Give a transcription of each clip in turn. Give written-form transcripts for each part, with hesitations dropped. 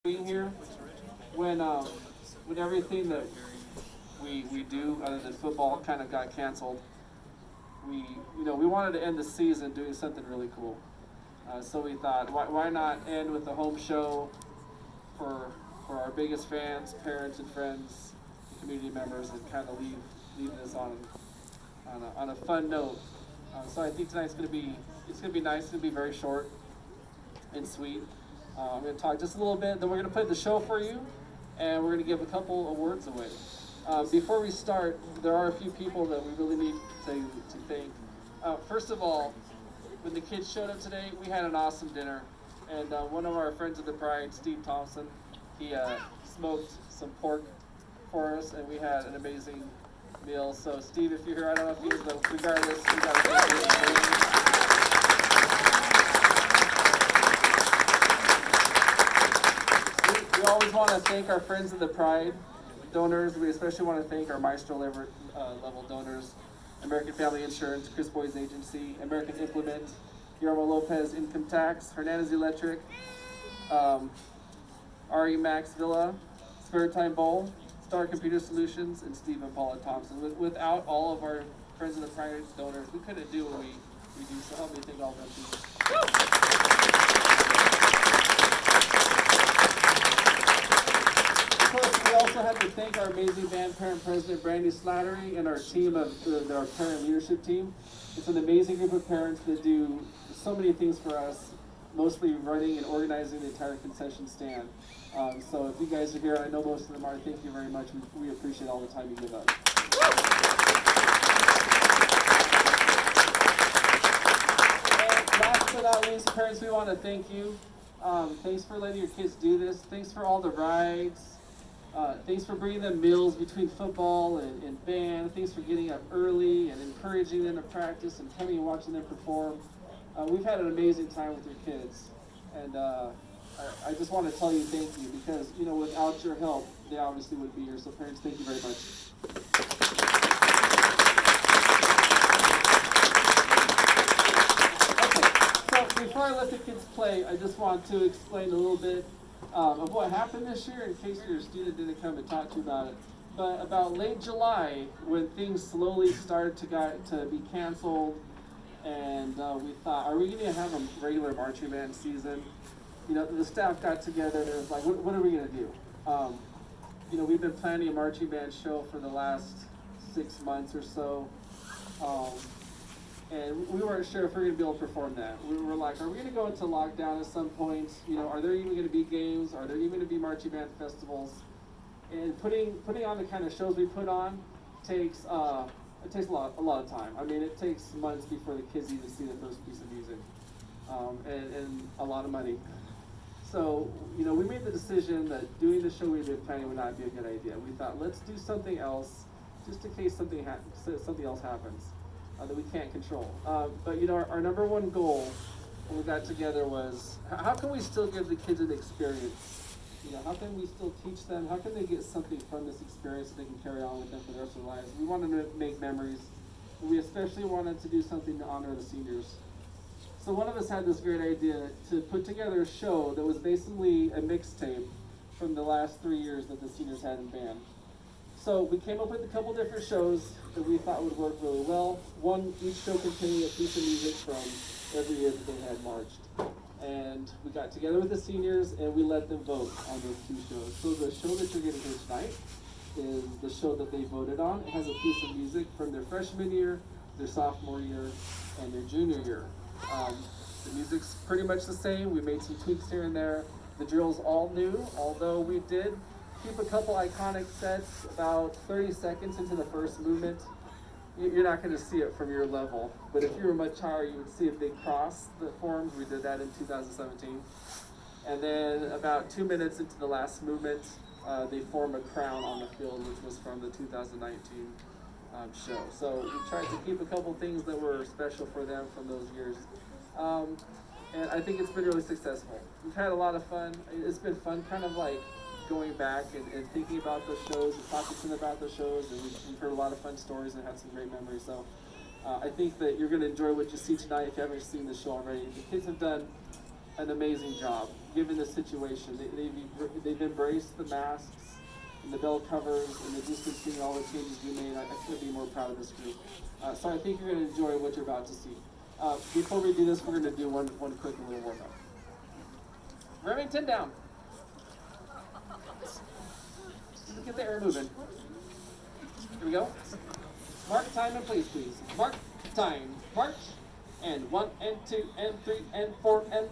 being here. When everything that we do other than football kind of got canceled, we we wanted to end the season doing something really cool. So we thought, why not end with a home show for our biggest fans, parents and friends, and community members, and kind of leave this on a fun note. So I think tonight's gonna be nice. It's gonna be very short and sweet. I'm going to talk just a little bit, then we're going to play the show for you, and we're going to give a couple awards away. Before we start, there are a few people that we really need to thank. First of all, when the kids showed up today, we had an awesome dinner, and one of our friends of the Pride, Steve Thompson, he smoked some pork for us, and we had an amazing meal. So Steve, if you're here, I don't know if you is, but regardless, we got to thank you. We always want to thank our friends of the Pride donors. We especially want to thank our Maestro level donors, American Family Insurance, Chris Boyd's Agency, American Implement, Guillermo Lopez Income Tax, Hernandez Electric, RE Max Villa, Spare Time Bowl, Star Computer Solutions, and Steve and Paula Thompson. Without all of our friends of the Pride donors, we couldn't do what we do. So help me thank all of them too. Of course, we also have to thank our amazing band parent president, Brandy Slattery, and our team of our parent leadership team. It's an amazing group of parents that do so many things for us, mostly running and organizing the entire concession stand. So if you guys are here, I know most of them are, thank you very much. We appreciate all the time you give us. And last but not least, parents, we want to thank you. Thanks for letting your kids do this. Thanks for all the rides. Thanks for bringing them meals between football and band. Thanks for getting up early and encouraging them to practice and coming and watching them perform. We've had an amazing time with your kids. And I just want to tell you thank you because, without your help, they obviously wouldn't be here. So parents, thank you very much. Okay, so before I let the kids play, I just want to explain a little bit of what happened this year in case your student didn't come and talk to you about it. But about late July, when things slowly started to be canceled, and we thought, are we going to have a regular marching band season? The staff got together and it was like, what are we going to do? We've been planning a marching band show for the last 6 months or so. And we weren't sure if we were going to be able to perform that. We were like, are we going to go into lockdown at some point? Are there even going to be games? Are there even going to be marching band festivals? And putting on the kind of shows we put on takes a lot of time. I mean, it takes months before the kids even see the first piece of music, and a lot of money. So, we made the decision that doing the show we've been planning would not be a good idea. We thought, let's do something else, just in case something else happens that we can't control. But our number one goal when we got together was, how can we still give the kids an experience? How can we still teach them? How can they get something from this experience that they can carry on with them for the rest of their lives? We wanted to make memories. We especially wanted to do something to honor the seniors. So one of us had this great idea to put together a show that was basically a mixtape from the last 3 years that the seniors had in band. So we came up with a couple different shows that we thought would work really well. Each show containing a piece of music from every year that they had marched. And we got together with the seniors and we let them vote on those 2 shows. So the show that you're getting here tonight is the show that they voted on. It has a piece of music from their freshman year, their sophomore year, and their junior year. The music's pretty much the same. We made some tweaks here and there. The drill's all new, although we did keep a couple iconic sets about 30 seconds into the first movement. You're not going to see it from your level, but if you were much higher, you would see a big cross that forms. We did that in 2017. And then about 2 minutes into the last movement, they form a crown on the field, which was from the 2019 show. So we tried to keep a couple things that were special for them from those years. And I think it's been really successful. We've had a lot of fun. It's been fun kind of like going back and thinking about those shows and talking to them about those shows, and we've heard a lot of fun stories and had some great memories. So I think that you're going to enjoy what you see tonight if you haven't seen the show already. The kids have done an amazing job given the situation. They've embraced the masks and the bell covers, and they've just been seeing all the changes we made. I couldn't be more proud of this group. So I think you're going to enjoy what you're about to see. Before we do this, we're going to do one quick little warm up. Remington down. Let's get the air moving. Here we go. Mark time and please. Mark time. March. And 1 and 2 and 3 and 4 and...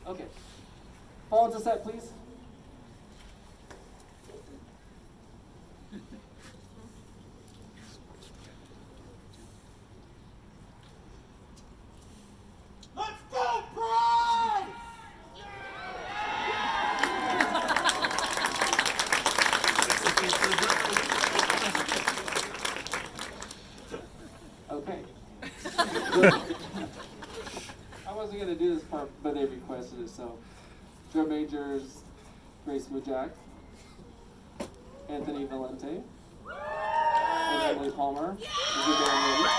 Okay. Fall into set, please. Let's go, Pride! Okay. I wasn't going to do this part, but they requested it, so. Drum majors, Grace Wojak, Anthony Valente, and Emily Palmer. Is your band ready?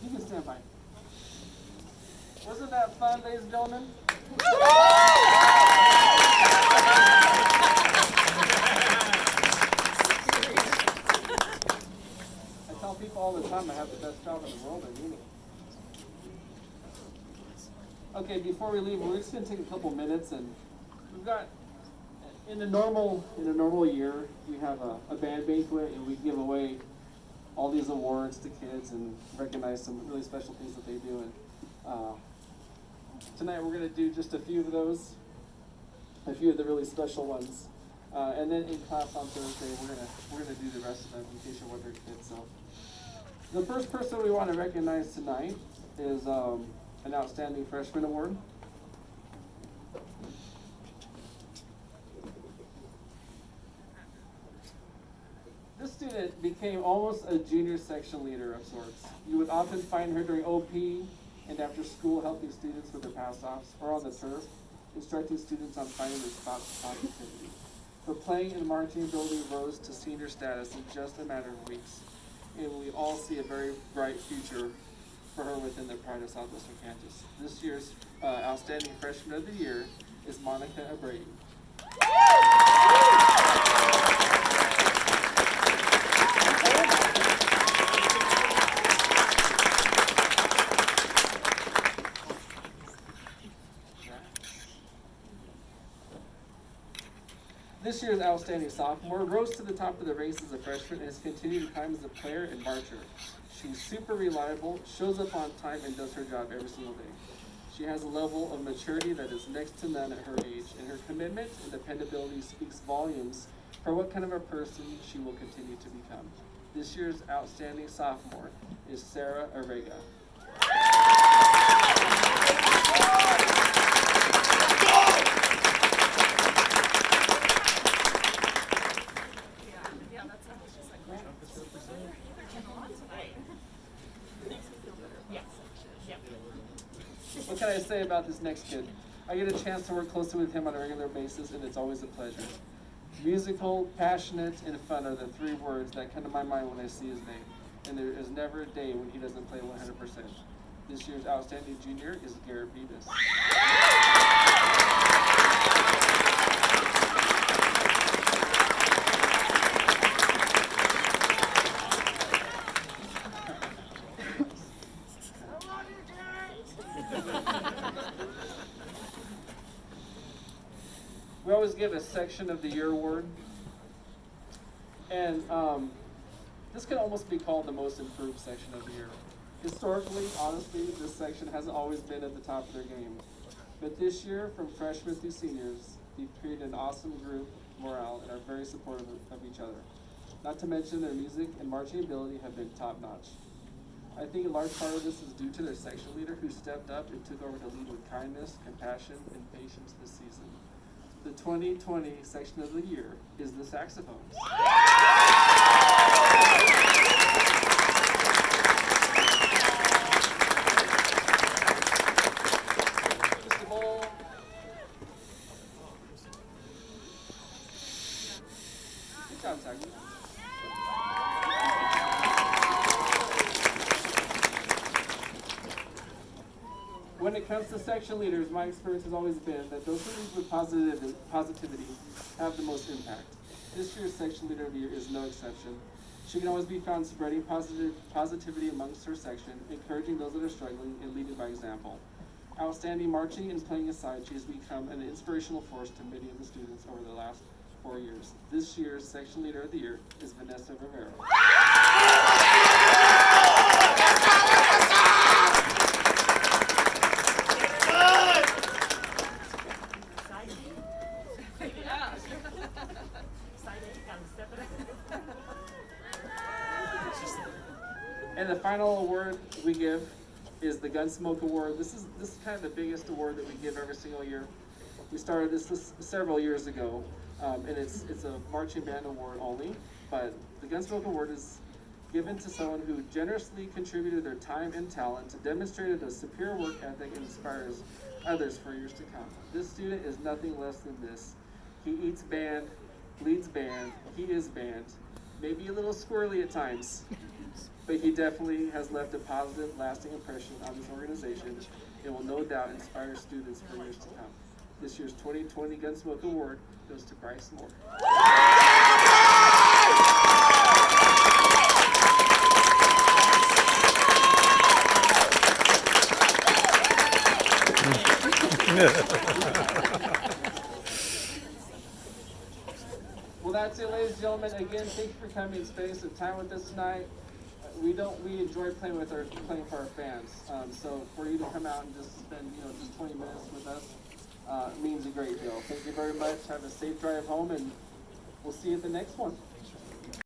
You can stand by. Wasn't that fun, ladies and gentlemen? I tell people all the time I have the best job in the world, I mean it. Okay, before we leave, we're just gonna take a couple minutes, and we've got, in a normal year, we have a band banquet, and we give away all these awards to kids and recognize some really special things that they do. And tonight we're gonna do just a few of those, a few of the really special ones, and then in class on Thursday we're gonna do the rest of them in case you're wondering, kids. So the first person we want to recognize tonight is an Outstanding Freshman Award. This student became almost a junior section leader of sorts. You would often find her during OP and after school helping students with their pass-offs, or on the turf, instructing students on finding their spots of positivity. Her playing and marching ability rose to senior status in just a matter of weeks, and we all see a very bright future for her within the Pride of Southwestern Kansas. This year's Outstanding Freshman of the Year is Monica Abreu. This year's Outstanding Sophomore rose to the top of the race as a freshman and has continued to climb as a player and marcher. She's super reliable, shows up on time, and does her job every single day. She has a level of maturity that is next to none at her age, and her commitment and dependability speaks volumes for what kind of a person she will continue to become. This year's Outstanding Sophomore is Sarah Arega. What can I say about this next kid? I get a chance to work closely with him on a regular basis, and it's always a pleasure. Musical, passionate, and fun are the three words that come to my mind when I see his name, and there is never a day when he doesn't play 100%. This year's Outstanding Junior is Garrett Beavis. We always give a section of the year award, and this can almost be called the most improved section of the year. Historically, honestly, this section hasn't always been at the top of their game, but this year, from freshmen through seniors, they've created an awesome group morale and are very supportive of each other. Not to mention their music and marching ability have been top notch. I think a large part of this is due to their section leader who stepped up and took over to lead with kindness, compassion, and patience this season. The 2020 section of the year is the saxophones. Just a bowl. Good job, Saxon. When it comes to section leaders, my experience has always been that those who lead with positivity have the most impact. This year's section leader of the year is no exception. She can always be found spreading positivity amongst her section, encouraging those that are struggling, and leading by example. Outstanding marching and playing aside, she has become an inspirational force to many of the students over the last 4 years. This year's section leader of the year is Vanessa Rivera. And the final award we give is the Gunsmoke Award. This is kind of the biggest award that we give every single year. We started this several years ago, and it's a marching band award only. But the Gunsmoke Award is given to someone who generously contributed their time and talent to demonstrate a superior work ethic and inspires others for years to come. This student is nothing less than this. He eats band, leads band, he is band, maybe a little squirrely at times, but he definitely has left a positive, lasting impression on this organization and will no doubt inspire students for years to come. This year's 2020 Gunsmoke Award goes to Bryce Moore. Well, that's it, ladies and gentlemen. Again, thank you for coming and spending some time with us tonight. We enjoy playing for our fans. So for you to come out and just spend, just 20 minutes with us means a great deal. Thank you very much. Have a safe drive home, and we'll see you at the next one.